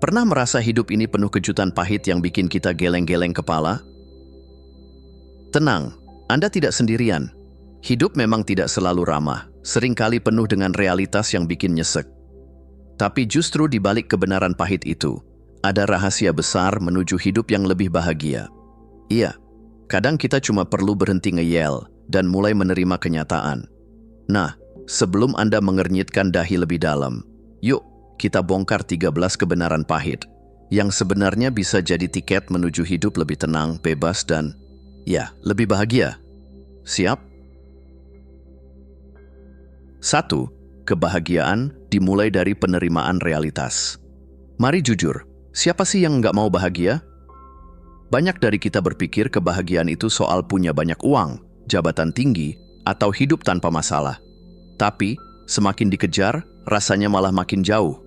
Pernah merasa hidup ini penuh kejutan pahit yang bikin kita geleng-geleng kepala? Tenang, Anda tidak sendirian. Hidup memang tidak selalu ramah, seringkali penuh dengan realitas yang bikin nyesek. Tapi justru di balik kebenaran pahit itu, ada rahasia besar menuju hidup yang lebih bahagia. Iya, kadang kita cuma perlu berhenti ngeyel dan mulai menerima kenyataan. Nah, sebelum Anda mengernyitkan dahi lebih dalam, yuk kita bongkar 13 kebenaran pahit yang sebenarnya bisa jadi tiket menuju hidup lebih tenang, bebas, dan ya, lebih bahagia. Siap? 1. Kebahagiaan dimulai dari penerimaan realitas. Mari jujur, siapa sih yang nggak mau bahagia? Banyak dari kita berpikir kebahagiaan itu soal punya banyak uang, jabatan tinggi, atau hidup tanpa masalah. Tapi, semakin dikejar, rasanya malah makin jauh.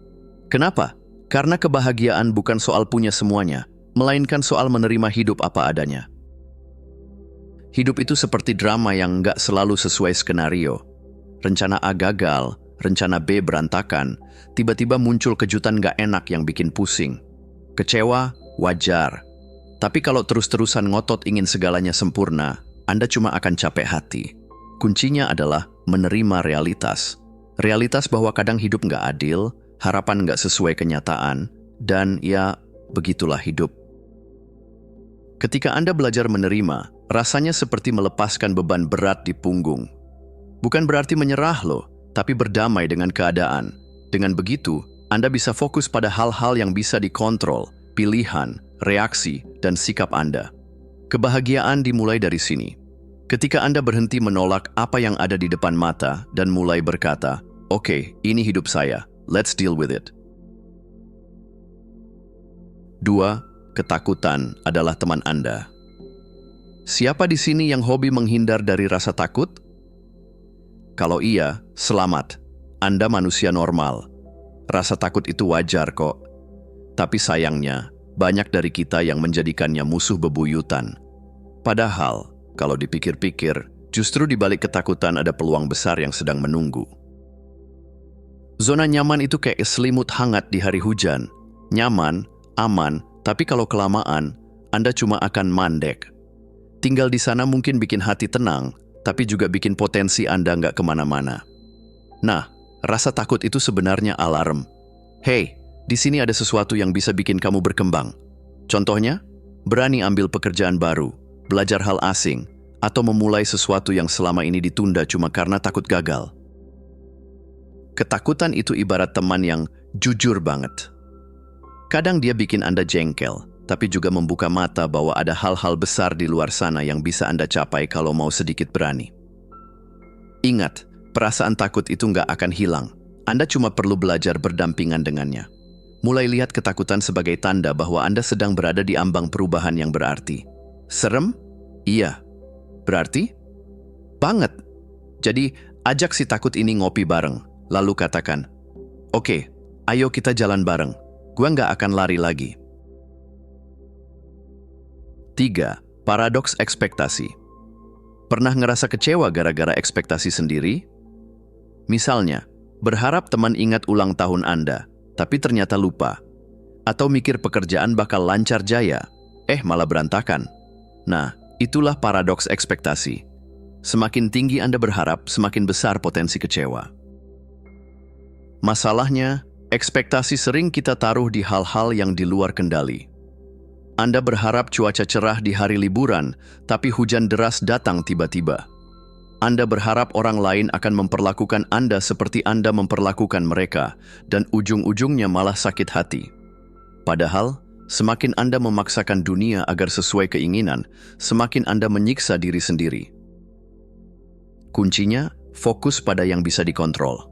Kenapa? Karena kebahagiaan bukan soal punya semuanya, melainkan soal menerima hidup apa adanya. Hidup itu seperti drama yang nggak selalu sesuai skenario. Rencana A gagal, rencana B berantakan, tiba-tiba muncul kejutan nggak enak yang bikin pusing. Kecewa, wajar. Tapi kalau terus-terusan ngotot ingin segalanya sempurna, Anda cuma akan capek hati. Kuncinya adalah menerima realitas. Realitas bahwa kadang hidup nggak adil, harapan nggak sesuai kenyataan, dan ya, begitulah hidup. Ketika Anda belajar menerima, rasanya seperti melepaskan beban berat di punggung. Bukan berarti menyerah loh, tapi berdamai dengan keadaan. Dengan begitu, Anda bisa fokus pada hal-hal yang bisa dikontrol, pilihan, reaksi, dan sikap Anda. Kebahagiaan dimulai dari sini. Ketika Anda berhenti menolak apa yang ada di depan mata dan mulai berkata, "Oke, ini hidup saya. Let's deal with it." 2. Ketakutan adalah teman Anda. Siapa di sini yang hobi menghindar dari rasa takut? Kalau iya, selamat. Anda manusia normal. Rasa takut itu wajar kok. Tapi sayangnya, banyak dari kita yang menjadikannya musuh bebuyutan. Padahal, kalau dipikir-pikir, justru di balik ketakutan ada peluang besar yang sedang menunggu. Zona nyaman itu kayak selimut hangat di hari hujan. Nyaman, aman, tapi kalau kelamaan, Anda cuma akan mandek. Tinggal di sana mungkin bikin hati tenang, tapi juga bikin potensi Anda nggak kemana-mana. Nah, rasa takut itu sebenarnya alarm. Hey, di sini ada sesuatu yang bisa bikin kamu berkembang. Contohnya, berani ambil pekerjaan baru, belajar hal asing, atau memulai sesuatu yang selama ini ditunda cuma karena takut gagal. Ketakutan itu ibarat teman yang jujur banget. Kadang dia bikin Anda jengkel, tapi juga membuka mata bahwa ada hal-hal besar di luar sana yang bisa Anda capai kalau mau sedikit berani. Ingat, perasaan takut itu nggak akan hilang. Anda cuma perlu belajar berdampingan dengannya. Mulai lihat ketakutan sebagai tanda bahwa Anda sedang berada di ambang perubahan yang berarti. Serem? Iya. Berarti? Banget. Jadi, ajak si takut ini ngopi bareng, lalu katakan, "Oke, ayo kita jalan bareng. Gua nggak akan lari lagi." 3. Paradoks ekspektasi. Pernah ngerasa kecewa gara-gara ekspektasi sendiri? Misalnya, berharap teman ingat ulang tahun Anda, tapi ternyata lupa. Atau mikir pekerjaan bakal lancar jaya, malah berantakan. Nah, itulah paradoks ekspektasi. Semakin tinggi Anda berharap, semakin besar potensi kecewa. Masalahnya, ekspektasi sering kita taruh di hal-hal yang di luar kendali. Anda berharap cuaca cerah di hari liburan, tapi hujan deras datang tiba-tiba. Anda berharap orang lain akan memperlakukan Anda seperti Anda memperlakukan mereka, dan ujung-ujungnya malah sakit hati. Padahal, semakin Anda memaksakan dunia agar sesuai keinginan, semakin Anda menyiksa diri sendiri. Kuncinya, fokus pada yang bisa dikontrol.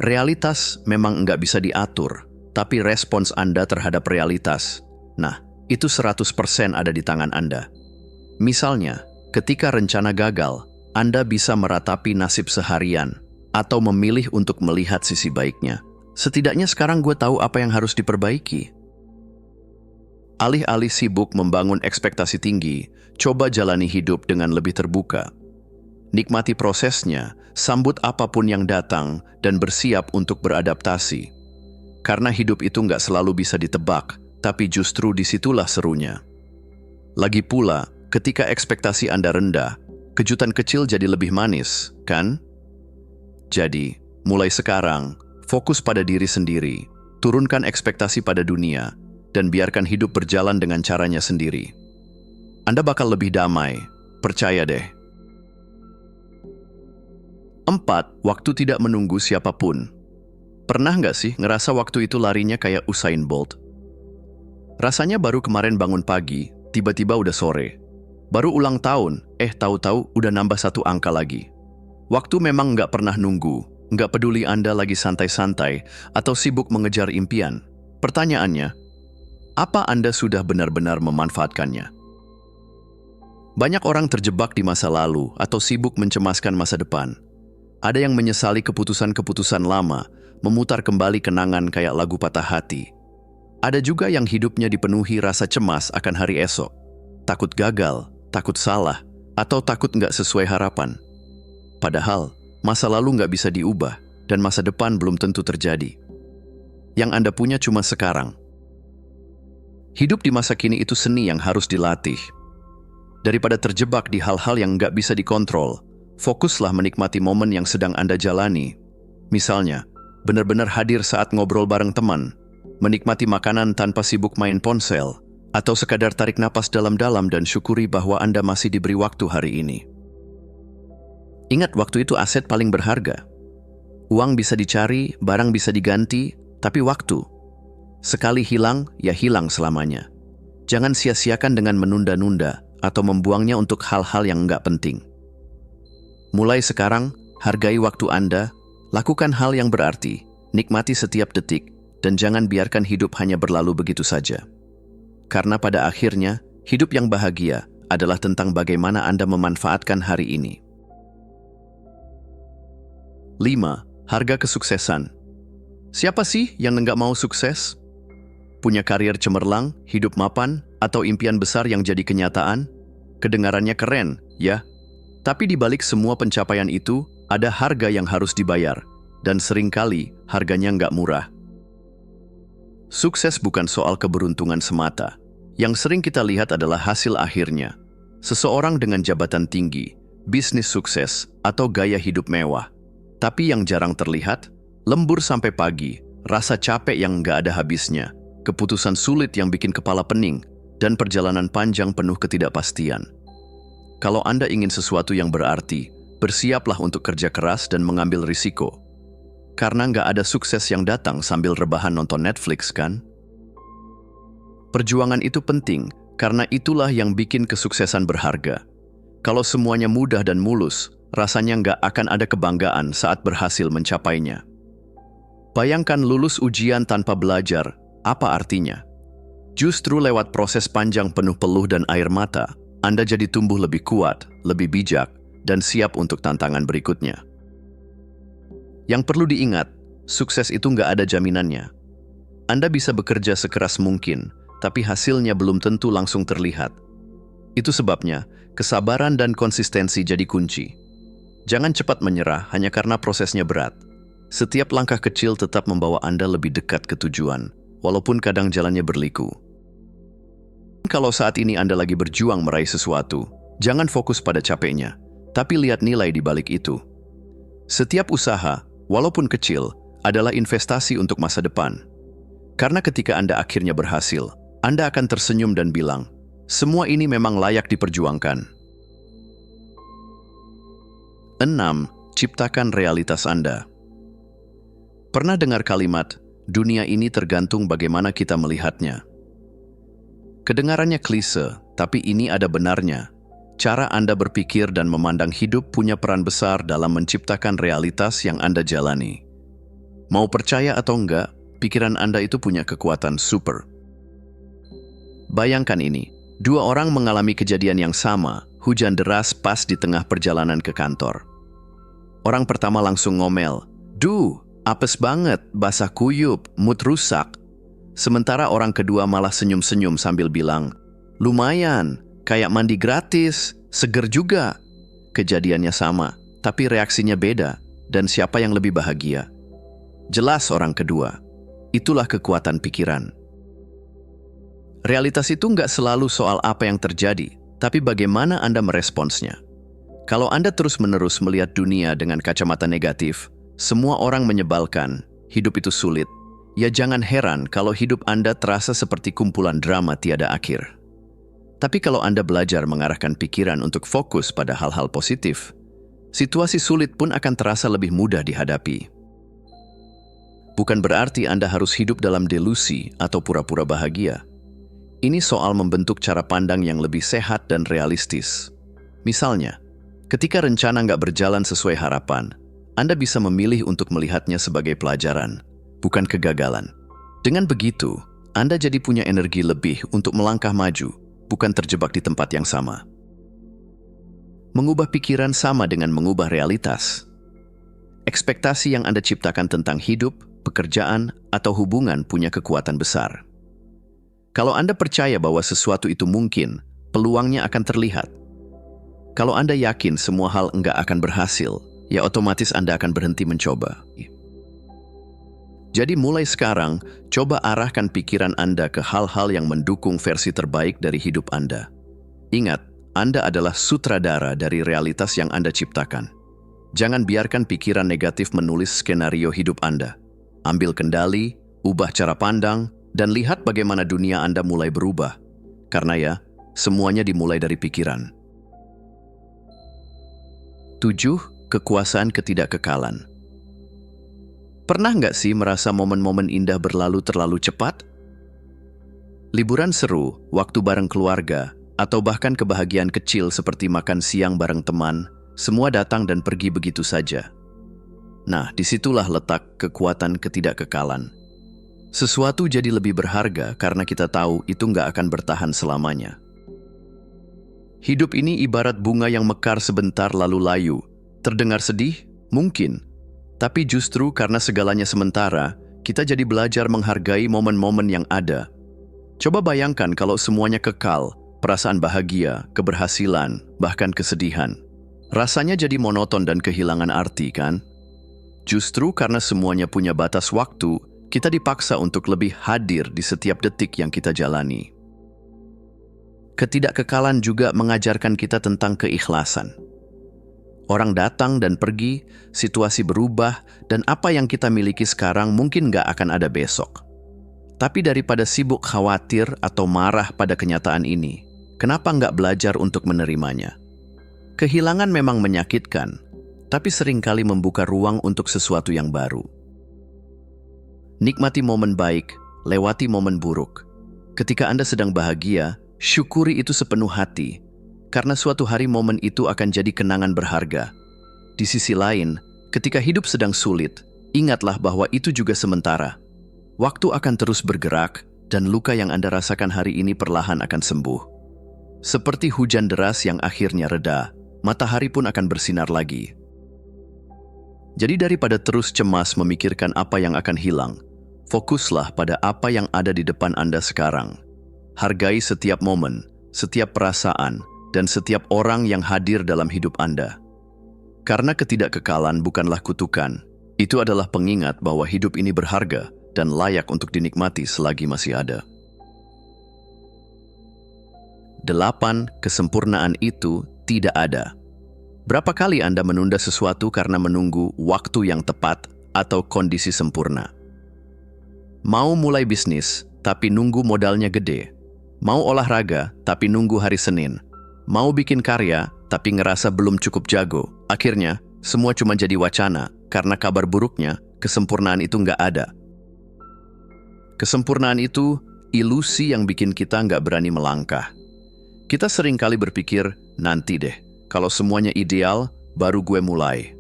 Realitas memang nggak bisa diatur, tapi respons Anda terhadap realitas, nah, itu 100% ada di tangan Anda. Misalnya, ketika rencana gagal, Anda bisa meratapi nasib seharian atau memilih untuk melihat sisi baiknya. Setidaknya sekarang gue tahu apa yang harus diperbaiki. Alih-alih sibuk membangun ekspektasi tinggi, coba jalani hidup dengan lebih terbuka. Nikmati prosesnya, sambut apapun yang datang, dan bersiap untuk beradaptasi. Karena hidup itu nggak selalu bisa ditebak, tapi justru disitulah serunya. Lagi pula, ketika ekspektasi Anda rendah, kejutan kecil jadi lebih manis, kan? Jadi, mulai sekarang, fokus pada diri sendiri, turunkan ekspektasi pada dunia, dan biarkan hidup berjalan dengan caranya sendiri. Anda bakal lebih damai, percaya deh. 4. Waktu tidak menunggu siapapun. Pernah nggak sih ngerasa waktu itu larinya kayak Usain Bolt? Rasanya baru kemarin bangun pagi, tiba-tiba udah sore. Baru ulang tahun, tahu-tahu udah nambah 1 angka lagi. Waktu memang nggak pernah nunggu, nggak peduli Anda lagi santai-santai atau sibuk mengejar impian. Pertanyaannya, apa Anda sudah benar-benar memanfaatkannya? Banyak orang terjebak di masa lalu atau sibuk mencemaskan masa depan. Ada yang menyesali keputusan-keputusan lama, memutar kembali kenangan kayak lagu patah hati. Ada juga yang hidupnya dipenuhi rasa cemas akan hari esok. Takut gagal, takut salah, atau takut nggak sesuai harapan. Padahal, masa lalu nggak bisa diubah, dan masa depan belum tentu terjadi. Yang Anda punya cuma sekarang. Hidup di masa kini itu seni yang harus dilatih. Daripada terjebak di hal-hal yang nggak bisa dikontrol, fokuslah menikmati momen yang sedang Anda jalani. Misalnya, benar-benar hadir saat ngobrol bareng teman, menikmati makanan tanpa sibuk main ponsel, atau sekadar tarik napas dalam-dalam dan syukuri bahwa Anda masih diberi waktu hari ini. Ingat, waktu itu aset paling berharga. Uang bisa dicari, barang bisa diganti, tapi waktu, sekali hilang, ya hilang selamanya. Jangan sia-siakan dengan menunda-nunda atau membuangnya untuk hal-hal yang nggak penting. Mulai sekarang, hargai waktu Anda, lakukan hal yang berarti, nikmati setiap detik, dan jangan biarkan hidup hanya berlalu begitu saja. Karena pada akhirnya, hidup yang bahagia adalah tentang bagaimana Anda memanfaatkan hari ini. 5. Harga kesuksesan. Siapa sih yang nggak mau sukses? Punya karier cemerlang, hidup mapan, atau impian besar yang jadi kenyataan? Kedengarannya keren, ya? Tapi di balik semua pencapaian itu, ada harga yang harus dibayar, dan seringkali harganya nggak murah. Sukses bukan soal keberuntungan semata. Yang sering kita lihat adalah hasil akhirnya. Seseorang dengan jabatan tinggi, bisnis sukses, atau gaya hidup mewah. Tapi yang jarang terlihat, lembur sampai pagi, rasa capek yang nggak ada habisnya, keputusan sulit yang bikin kepala pening, dan perjalanan panjang penuh ketidakpastian. Kalau Anda ingin sesuatu yang berarti, bersiaplah untuk kerja keras dan mengambil risiko. Karena nggak ada sukses yang datang sambil rebahan nonton Netflix, kan? Perjuangan itu penting, karena itulah yang bikin kesuksesan berharga. Kalau semuanya mudah dan mulus, rasanya nggak akan ada kebanggaan saat berhasil mencapainya. Bayangkan lulus ujian tanpa belajar, apa artinya? Justru lewat proses panjang penuh peluh dan air mata, Anda jadi tumbuh lebih kuat, lebih bijak, dan siap untuk tantangan berikutnya. Yang perlu diingat, sukses itu nggak ada jaminannya. Anda bisa bekerja sekeras mungkin, tapi hasilnya belum tentu langsung terlihat. Itu sebabnya, kesabaran dan konsistensi jadi kunci. Jangan cepat menyerah hanya karena prosesnya berat. Setiap langkah kecil tetap membawa Anda lebih dekat ke tujuan, walaupun kadang jalannya berliku. Kalau saat ini Anda lagi berjuang meraih sesuatu, jangan fokus pada capeknya, tapi lihat nilai di balik itu. Setiap usaha, walaupun kecil, adalah investasi untuk masa depan. Karena ketika Anda akhirnya berhasil, Anda akan tersenyum dan bilang, semua ini memang layak diperjuangkan. 6. Ciptakan realitas Anda. Pernah dengar kalimat, dunia ini tergantung bagaimana kita melihatnya? Kedengarannya klise, tapi ini ada benarnya. Cara Anda berpikir dan memandang hidup punya peran besar dalam menciptakan realitas yang Anda jalani. Mau percaya atau enggak, pikiran Anda itu punya kekuatan super. Bayangkan ini, 2 orang mengalami kejadian yang sama, hujan deras pas di tengah perjalanan ke kantor. Orang pertama langsung ngomel, "Duh, apes banget, basah kuyup, mood rusak." Sementara orang kedua malah senyum-senyum sambil bilang, "Lumayan, kayak mandi gratis, seger juga." Kejadiannya sama, tapi reaksinya beda, dan siapa yang lebih bahagia? Jelas orang kedua. Itulah kekuatan pikiran. Realitas itu nggak selalu soal apa yang terjadi, tapi bagaimana Anda meresponsnya. Kalau Anda terus-menerus melihat dunia dengan kacamata negatif, semua orang menyebalkan, hidup itu sulit, ya jangan heran kalau hidup Anda terasa seperti kumpulan drama tiada akhir. Tapi kalau Anda belajar mengarahkan pikiran untuk fokus pada hal-hal positif, situasi sulit pun akan terasa lebih mudah dihadapi. Bukan berarti Anda harus hidup dalam delusi atau pura-pura bahagia. Ini soal membentuk cara pandang yang lebih sehat dan realistis. Misalnya, ketika rencana nggak berjalan sesuai harapan, Anda bisa memilih untuk melihatnya sebagai pelajaran, bukan kegagalan. Dengan begitu, Anda jadi punya energi lebih untuk melangkah maju, bukan terjebak di tempat yang sama. Mengubah pikiran sama dengan mengubah realitas. Ekspektasi yang Anda ciptakan tentang hidup, pekerjaan, atau hubungan punya kekuatan besar. Kalau Anda percaya bahwa sesuatu itu mungkin, peluangnya akan terlihat. Kalau Anda yakin semua hal enggak akan berhasil, ya otomatis Anda akan berhenti mencoba. Jadi mulai sekarang, coba arahkan pikiran Anda ke hal-hal yang mendukung versi terbaik dari hidup Anda. Ingat, Anda adalah sutradara dari realitas yang Anda ciptakan. Jangan biarkan pikiran negatif menulis skenario hidup Anda. Ambil kendali, ubah cara pandang, dan lihat bagaimana dunia Anda mulai berubah. Karena ya, semuanya dimulai dari pikiran. 7. Kekuasaan ketidakkekalan. Pernah nggak sih merasa momen-momen indah berlalu terlalu cepat? Liburan seru, waktu bareng keluarga, atau bahkan kebahagiaan kecil seperti makan siang bareng teman, semua datang dan pergi begitu saja. Nah, disitulah letak kekuatan ketidakkekalan. Sesuatu jadi lebih berharga karena kita tahu itu nggak akan bertahan selamanya. Hidup ini ibarat bunga yang mekar sebentar lalu layu. Terdengar sedih? Mungkin. Tapi justru karena segalanya sementara, kita jadi belajar menghargai momen-momen yang ada. Coba bayangkan kalau semuanya kekal, perasaan bahagia, keberhasilan, bahkan kesedihan. Rasanya jadi monoton dan kehilangan arti, kan? Justru karena semuanya punya batas waktu, kita dipaksa untuk lebih hadir di setiap detik yang kita jalani. Ketidakkekalan juga mengajarkan kita tentang keikhlasan. Orang datang dan pergi, situasi berubah, dan apa yang kita miliki sekarang mungkin nggak akan ada besok. Tapi daripada sibuk khawatir atau marah pada kenyataan ini, kenapa nggak belajar untuk menerimanya? Kehilangan memang menyakitkan, tapi seringkali membuka ruang untuk sesuatu yang baru. Nikmati momen baik, lewati momen buruk. Ketika Anda sedang bahagia, syukuri itu sepenuh hati, karena suatu hari momen itu akan jadi kenangan berharga. Di sisi lain, ketika hidup sedang sulit, ingatlah bahwa itu juga sementara. Waktu akan terus bergerak, dan luka yang Anda rasakan hari ini perlahan akan sembuh. Seperti hujan deras yang akhirnya reda, matahari pun akan bersinar lagi. Jadi daripada terus cemas memikirkan apa yang akan hilang, fokuslah pada apa yang ada di depan Anda sekarang. Hargai setiap momen, setiap perasaan, dan setiap orang yang hadir dalam hidup Anda. Karena ketidakkekalan bukanlah kutukan, itu adalah pengingat bahwa hidup ini berharga dan layak untuk dinikmati selagi masih ada. 8. Kesempurnaan itu tidak ada. Berapa kali Anda menunda sesuatu karena menunggu waktu yang tepat atau kondisi sempurna? Mau mulai bisnis, tapi nunggu modalnya gede. Mau olahraga, tapi nunggu hari Senin. Mau bikin karya, tapi ngerasa belum cukup jago. Akhirnya, semua cuma jadi wacana, karena kabar buruknya, kesempurnaan itu nggak ada. Kesempurnaan itu ilusi yang bikin kita nggak berani melangkah. Kita seringkali berpikir, nanti deh, kalau semuanya ideal, baru gue mulai.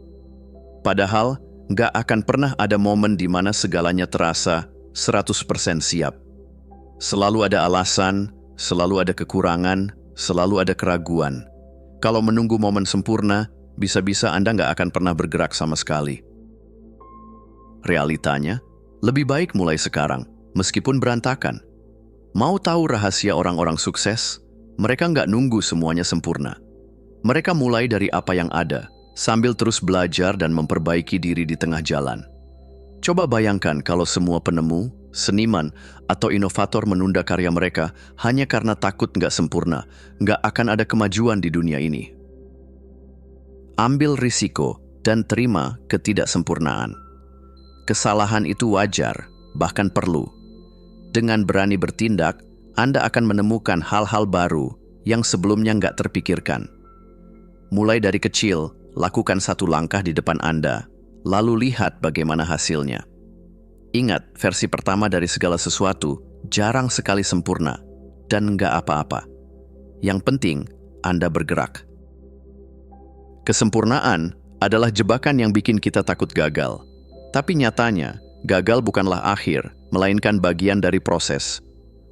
Padahal, nggak akan pernah ada momen di mana segalanya terasa 100% siap. Selalu ada alasan, selalu ada kekurangan, selalu ada keraguan. Kalau menunggu momen sempurna, bisa-bisa Anda nggak akan pernah bergerak sama sekali. Realitanya, lebih baik mulai sekarang, meskipun berantakan. Mau tahu rahasia orang-orang sukses? Mereka nggak nunggu semuanya sempurna. Mereka mulai dari apa yang ada, sambil terus belajar dan memperbaiki diri di tengah jalan. Coba bayangkan kalau semua penemu, seniman, atau inovator menunda karya mereka hanya karena takut nggak sempurna, nggak akan ada kemajuan di dunia ini. Ambil risiko dan terima ketidaksempurnaan. Kesalahan itu wajar, bahkan perlu. Dengan berani bertindak, Anda akan menemukan hal-hal baru yang sebelumnya nggak terpikirkan. Mulai dari kecil, lakukan satu langkah di depan Anda, lalu lihat bagaimana hasilnya. Ingat, versi pertama dari segala sesuatu jarang sekali sempurna dan nggak apa-apa. Yang penting, Anda bergerak. Kesempurnaan adalah jebakan yang bikin kita takut gagal. Tapi nyatanya, gagal bukanlah akhir, melainkan bagian dari proses.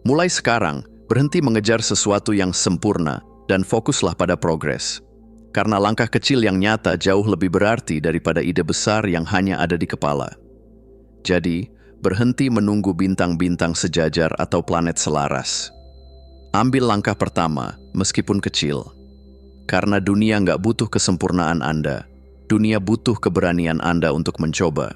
Mulai sekarang, berhenti mengejar sesuatu yang sempurna dan fokuslah pada progres. Karena langkah kecil yang nyata jauh lebih berarti daripada ide besar yang hanya ada di kepala. Jadi, berhenti menunggu bintang-bintang sejajar atau planet selaras. Ambil langkah pertama, meskipun kecil. Karena dunia nggak butuh kesempurnaan Anda. Dunia butuh keberanian Anda untuk mencoba.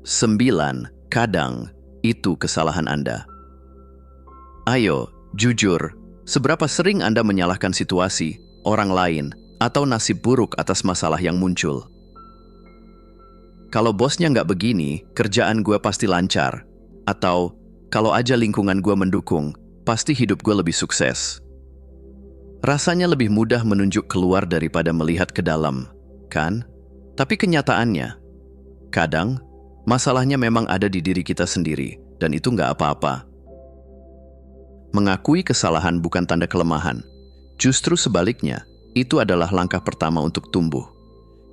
9. Kadang itu kesalahan Anda. Ayo, jujur, seberapa sering Anda menyalahkan situasi, orang lain, atau nasib buruk atas masalah yang muncul? Kalau bosnya nggak begini, kerjaan gue pasti lancar. Atau, kalau aja lingkungan gue mendukung, pasti hidup gue lebih sukses. Rasanya lebih mudah menunjuk keluar daripada melihat ke dalam, kan? Tapi kenyataannya, kadang, masalahnya memang ada di diri kita sendiri, dan itu nggak apa-apa. Mengakui kesalahan bukan tanda kelemahan. Justru sebaliknya, itu adalah langkah pertama untuk tumbuh.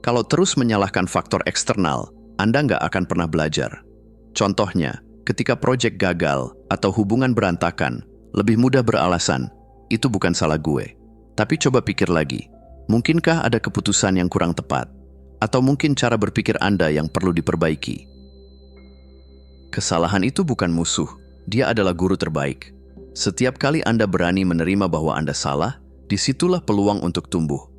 Kalau terus menyalahkan faktor eksternal, Anda nggak akan pernah belajar. Contohnya, ketika proyek gagal atau hubungan berantakan, lebih mudah beralasan, itu bukan salah gue. Tapi coba pikir lagi, mungkinkah ada keputusan yang kurang tepat? Atau mungkin cara berpikir Anda yang perlu diperbaiki? Kesalahan itu bukan musuh, dia adalah guru terbaik. Setiap kali Anda berani menerima bahwa Anda salah, disitulah peluang untuk tumbuh.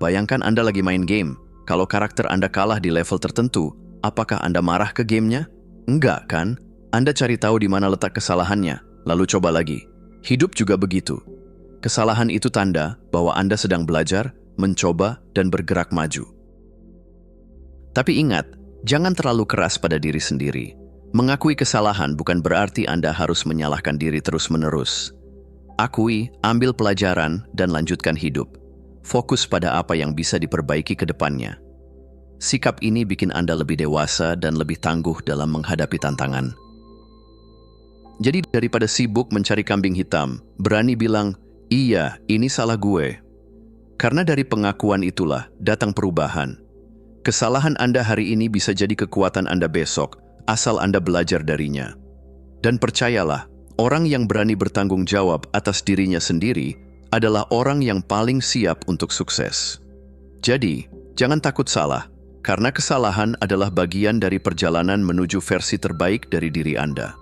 Bayangkan Anda lagi main game, kalau karakter Anda kalah di level tertentu, apakah Anda marah ke gamenya? Enggak kan? Anda cari tahu di mana letak kesalahannya, lalu coba lagi. Hidup juga begitu. Kesalahan itu tanda bahwa Anda sedang belajar, mencoba, dan bergerak maju. Tapi ingat, jangan terlalu keras pada diri sendiri. Mengakui kesalahan bukan berarti Anda harus menyalahkan diri terus-menerus. Akui, ambil pelajaran, dan lanjutkan hidup. Fokus pada apa yang bisa diperbaiki ke depannya. Sikap ini bikin Anda lebih dewasa dan lebih tangguh dalam menghadapi tantangan. Jadi daripada sibuk mencari kambing hitam, berani bilang, iya, ini salah gue. Karena dari pengakuan itulah datang perubahan. Kesalahan Anda hari ini bisa jadi kekuatan Anda besok, asal Anda belajar darinya. Dan percayalah, orang yang berani bertanggung jawab atas dirinya sendiri adalah orang yang paling siap untuk sukses. Jadi, jangan takut salah, karena kesalahan adalah bagian dari perjalanan menuju versi terbaik dari diri Anda.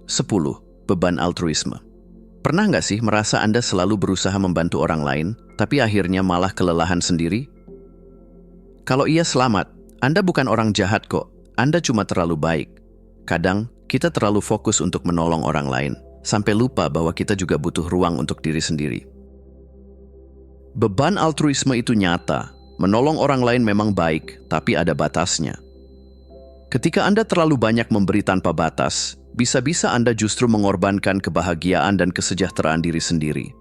10. Beban altruisme. Pernah nggak sih merasa Anda selalu berusaha membantu orang lain, tapi akhirnya malah kelelahan sendiri? Kalau iya, selamat. Anda bukan orang jahat kok. Anda cuma terlalu baik. Kadang, kita terlalu fokus untuk menolong orang lain, sampai lupa bahwa kita juga butuh ruang untuk diri sendiri. Beban altruisme itu nyata. Menolong orang lain memang baik, tapi ada batasnya. Ketika Anda terlalu banyak memberi tanpa batas, bisa-bisa Anda justru mengorbankan kebahagiaan dan kesejahteraan diri sendiri.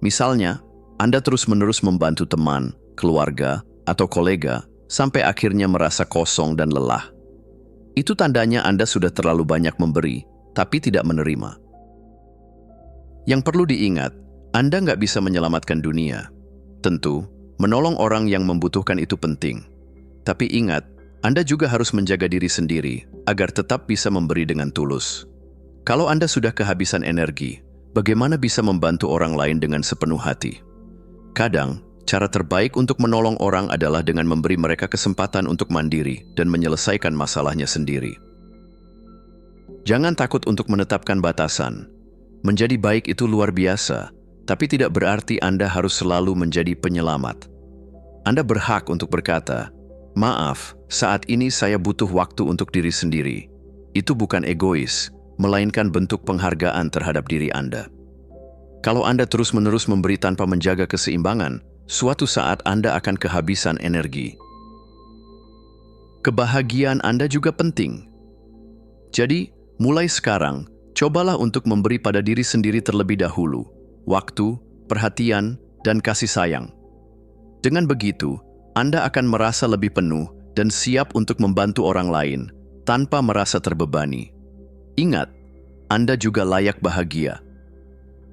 Misalnya, Anda terus-menerus membantu teman, keluarga, atau kolega, sampai akhirnya merasa kosong dan lelah. Itu tandanya Anda sudah terlalu banyak memberi, tapi tidak menerima. Yang perlu diingat, Anda nggak bisa menyelamatkan dunia. Tentu, menolong orang yang membutuhkan itu penting. Tapi ingat, Anda juga harus menjaga diri sendiri agar tetap bisa memberi dengan tulus. Kalau Anda sudah kehabisan energi, bagaimana bisa membantu orang lain dengan sepenuh hati? Kadang, cara terbaik untuk menolong orang adalah dengan memberi mereka kesempatan untuk mandiri dan menyelesaikan masalahnya sendiri. Jangan takut untuk menetapkan batasan. Menjadi baik itu luar biasa, tapi tidak berarti Anda harus selalu menjadi penyelamat. Anda berhak untuk berkata, Maaf, saat ini saya butuh waktu untuk diri sendiri. Itu bukan egois, melainkan bentuk penghargaan terhadap diri Anda. Kalau Anda terus-menerus memberi tanpa menjaga keseimbangan, suatu saat Anda akan kehabisan energi. Kebahagiaan Anda juga penting. Jadi, mulai sekarang, cobalah untuk memberi pada diri sendiri terlebih dahulu, waktu, perhatian, dan kasih sayang. Dengan begitu, Anda akan merasa lebih penuh dan siap untuk membantu orang lain tanpa merasa terbebani. Ingat, Anda juga layak bahagia.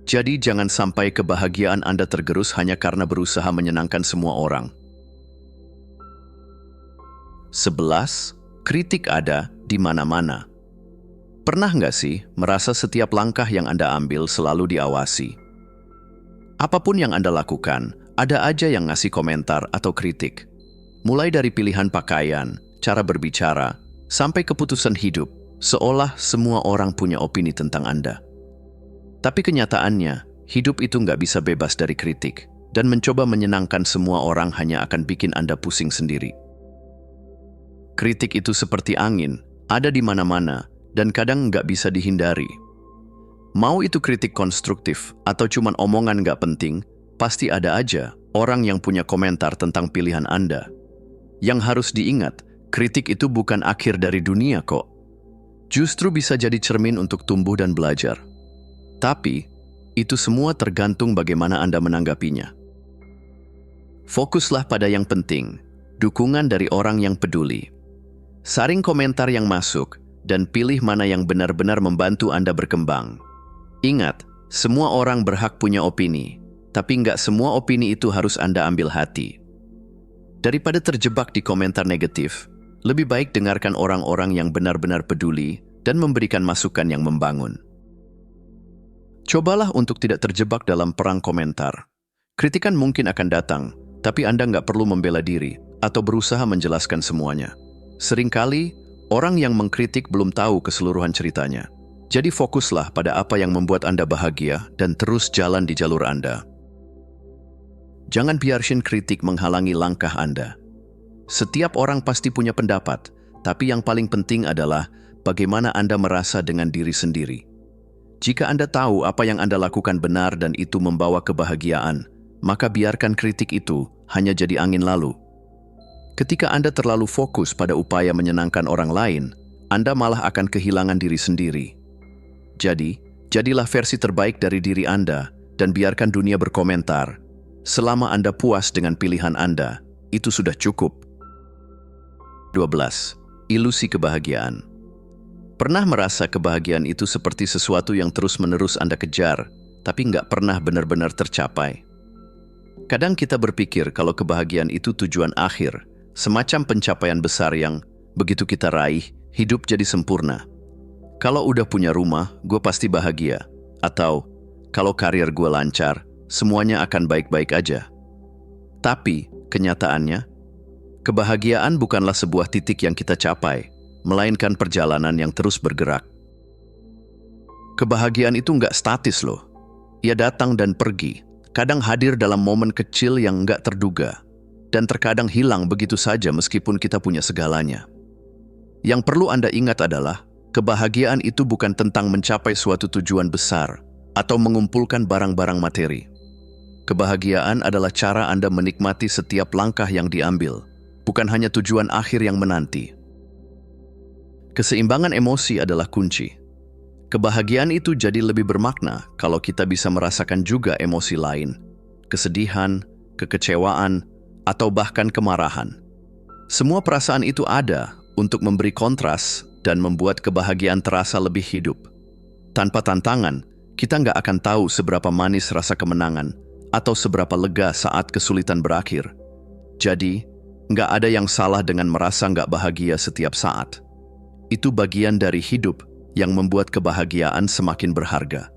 Jadi jangan sampai kebahagiaan Anda tergerus hanya karena berusaha menyenangkan semua orang. 11. Kritik ada di mana-mana. Pernah nggak sih merasa setiap langkah yang Anda ambil selalu diawasi? Apapun yang Anda lakukan, ada aja yang ngasih komentar atau kritik. Mulai dari pilihan pakaian, cara berbicara, sampai keputusan hidup, seolah semua orang punya opini tentang Anda. Tapi kenyataannya, hidup itu nggak bisa bebas dari kritik, dan mencoba menyenangkan semua orang hanya akan bikin Anda pusing sendiri. Kritik itu seperti angin, ada di mana-mana, dan kadang nggak bisa dihindari. Mau itu kritik konstruktif atau cuman omongan nggak penting, pasti ada aja orang yang punya komentar tentang pilihan Anda. Yang harus diingat, kritik itu bukan akhir dari dunia kok. Justru bisa jadi cermin untuk tumbuh dan belajar. Tapi, itu semua tergantung bagaimana Anda menanggapinya. Fokuslah pada yang penting, dukungan dari orang yang peduli. Saring komentar yang masuk, dan pilih mana yang benar-benar membantu Anda berkembang. Ingat, semua orang berhak punya opini, tapi nggak semua opini itu harus Anda ambil hati. Daripada terjebak di komentar negatif, lebih baik dengarkan orang-orang yang benar-benar peduli dan memberikan masukan yang membangun. Cobalah untuk tidak terjebak dalam perang komentar. Kritikan mungkin akan datang, tapi Anda nggak perlu membela diri atau berusaha menjelaskan semuanya. Seringkali, orang yang mengkritik belum tahu keseluruhan ceritanya. Jadi fokuslah pada apa yang membuat Anda bahagia dan terus jalan di jalur Anda. Jangan biarkan kritik menghalangi langkah Anda. Setiap orang pasti punya pendapat, tapi yang paling penting adalah bagaimana Anda merasa dengan diri sendiri. Jika Anda tahu apa yang Anda lakukan benar dan itu membawa kebahagiaan, maka biarkan kritik itu hanya jadi angin lalu. Ketika Anda terlalu fokus pada upaya menyenangkan orang lain, Anda malah akan kehilangan diri sendiri. Jadi, jadilah versi terbaik dari diri Anda dan biarkan dunia berkomentar. Selama Anda puas dengan pilihan Anda, itu sudah cukup. 12. Ilusi kebahagiaan. Pernah merasa kebahagiaan itu seperti sesuatu yang terus-menerus Anda kejar, tapi nggak pernah benar-benar tercapai? Kadang kita berpikir kalau kebahagiaan itu tujuan akhir, semacam pencapaian besar yang begitu kita raih, hidup jadi sempurna. Kalau udah punya rumah, gue pasti bahagia. Atau, kalau karir gue lancar, semuanya akan baik-baik aja. Tapi, kenyataannya, kebahagiaan bukanlah sebuah titik yang kita capai, melainkan perjalanan yang terus bergerak. Kebahagiaan itu nggak statis loh. Ia datang dan pergi, kadang hadir dalam momen kecil yang nggak terduga, dan terkadang hilang begitu saja meskipun kita punya segalanya. Yang perlu Anda ingat adalah, kebahagiaan itu bukan tentang mencapai suatu tujuan besar atau mengumpulkan barang-barang materi. Kebahagiaan adalah cara Anda menikmati setiap langkah yang diambil, bukan hanya tujuan akhir yang menanti. Keseimbangan emosi adalah kunci. Kebahagiaan itu jadi lebih bermakna kalau kita bisa merasakan juga emosi lain, kesedihan, kekecewaan, atau bahkan kemarahan. Semua perasaan itu ada untuk memberi kontras dan membuat kebahagiaan terasa lebih hidup. Tanpa tantangan, kita nggak akan tahu seberapa manis rasa kemenangan atau seberapa lega saat kesulitan berakhir. Jadi, nggak ada yang salah dengan merasa nggak bahagia setiap saat. Itu bagian dari hidup yang membuat kebahagiaan semakin berharga.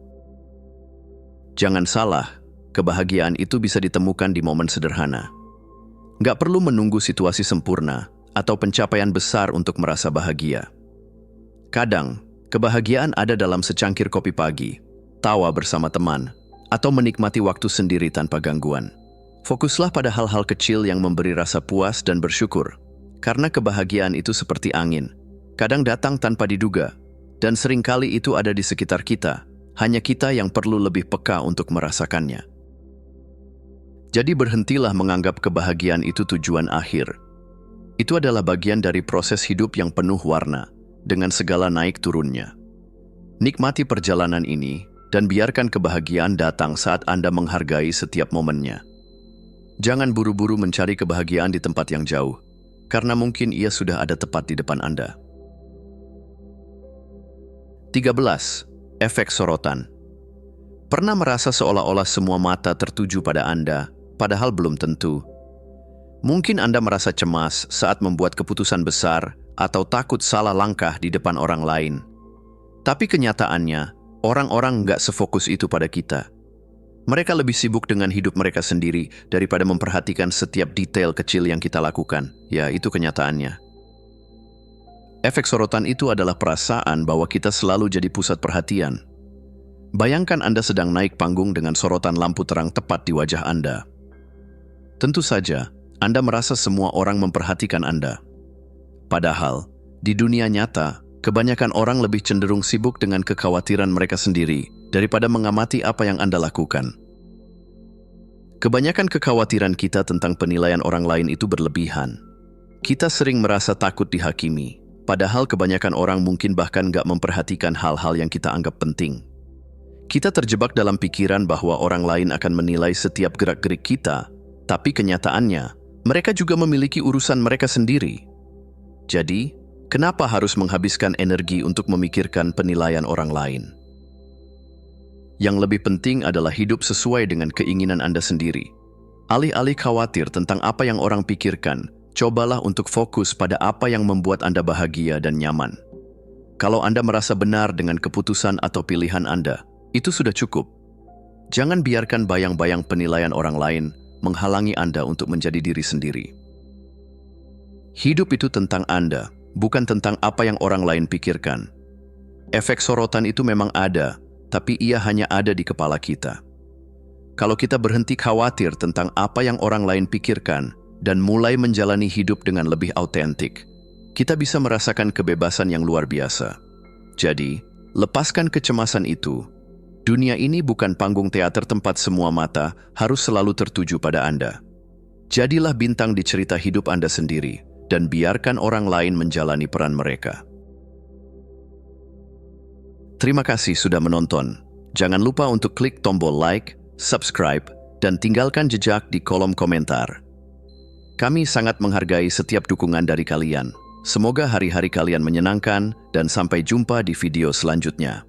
Jangan salah, kebahagiaan itu bisa ditemukan di momen sederhana. Nggak perlu menunggu situasi sempurna atau pencapaian besar untuk merasa bahagia. Kadang, kebahagiaan ada dalam secangkir kopi pagi, tawa bersama teman, atau menikmati waktu sendiri tanpa gangguan. Fokuslah pada hal-hal kecil yang memberi rasa puas dan bersyukur. Karena kebahagiaan itu seperti angin, kadang datang tanpa diduga, dan seringkali itu ada di sekitar kita, hanya kita yang perlu lebih peka untuk merasakannya. Jadi berhentilah menganggap kebahagiaan itu tujuan akhir. Itu adalah bagian dari proses hidup yang penuh warna, dengan segala naik turunnya. Nikmati perjalanan ini, dan biarkan kebahagiaan datang saat Anda menghargai setiap momennya. Jangan buru-buru mencari kebahagiaan di tempat yang jauh, karena mungkin ia sudah ada tepat di depan Anda. 13. Efek sorotan. Pernah merasa seolah-olah semua mata tertuju pada Anda, padahal belum tentu. Mungkin Anda merasa cemas saat membuat keputusan besar atau takut salah langkah di depan orang lain. Tapi kenyataannya, orang-orang nggak sefokus itu pada kita. Mereka lebih sibuk dengan hidup mereka sendiri daripada memperhatikan setiap detail kecil yang kita lakukan. Ya, itu kenyataannya. Efek sorotan itu adalah perasaan bahwa kita selalu jadi pusat perhatian. Bayangkan Anda sedang naik panggung dengan sorotan lampu terang tepat di wajah Anda. Tentu saja, Anda merasa semua orang memperhatikan Anda. Padahal, di dunia nyata, kebanyakan orang lebih cenderung sibuk dengan kekhawatiran mereka sendiri daripada mengamati apa yang Anda lakukan. Kebanyakan kekhawatiran kita tentang penilaian orang lain itu berlebihan. Kita sering merasa takut dihakimi, padahal kebanyakan orang mungkin bahkan nggak memperhatikan hal-hal yang kita anggap penting. Kita terjebak dalam pikiran bahwa orang lain akan menilai setiap gerak-gerik kita, tapi kenyataannya, mereka juga memiliki urusan mereka sendiri. Jadi, kenapa harus menghabiskan energi untuk memikirkan penilaian orang lain? Yang lebih penting adalah hidup sesuai dengan keinginan Anda sendiri. Alih-alih khawatir tentang apa yang orang pikirkan, cobalah untuk fokus pada apa yang membuat Anda bahagia dan nyaman. Kalau Anda merasa benar dengan keputusan atau pilihan Anda, itu sudah cukup. Jangan biarkan bayang-bayang penilaian orang lain menghalangi Anda untuk menjadi diri sendiri. Hidup itu tentang Anda, bukan tentang apa yang orang lain pikirkan. Efek sorotan itu memang ada, tapi ia hanya ada di kepala kita. Kalau kita berhenti khawatir tentang apa yang orang lain pikirkan dan mulai menjalani hidup dengan lebih autentik, kita bisa merasakan kebebasan yang luar biasa. Jadi, lepaskan kecemasan itu. Dunia ini bukan panggung teater tempat semua mata harus selalu tertuju pada Anda. Jadilah bintang di cerita hidup Anda sendiri dan biarkan orang lain menjalani peran mereka. Terima kasih sudah menonton. Jangan lupa untuk klik tombol like, subscribe, dan tinggalkan jejak di kolom komentar. Kami sangat menghargai setiap dukungan dari kalian. Semoga hari-hari kalian menyenangkan dan sampai jumpa di video selanjutnya.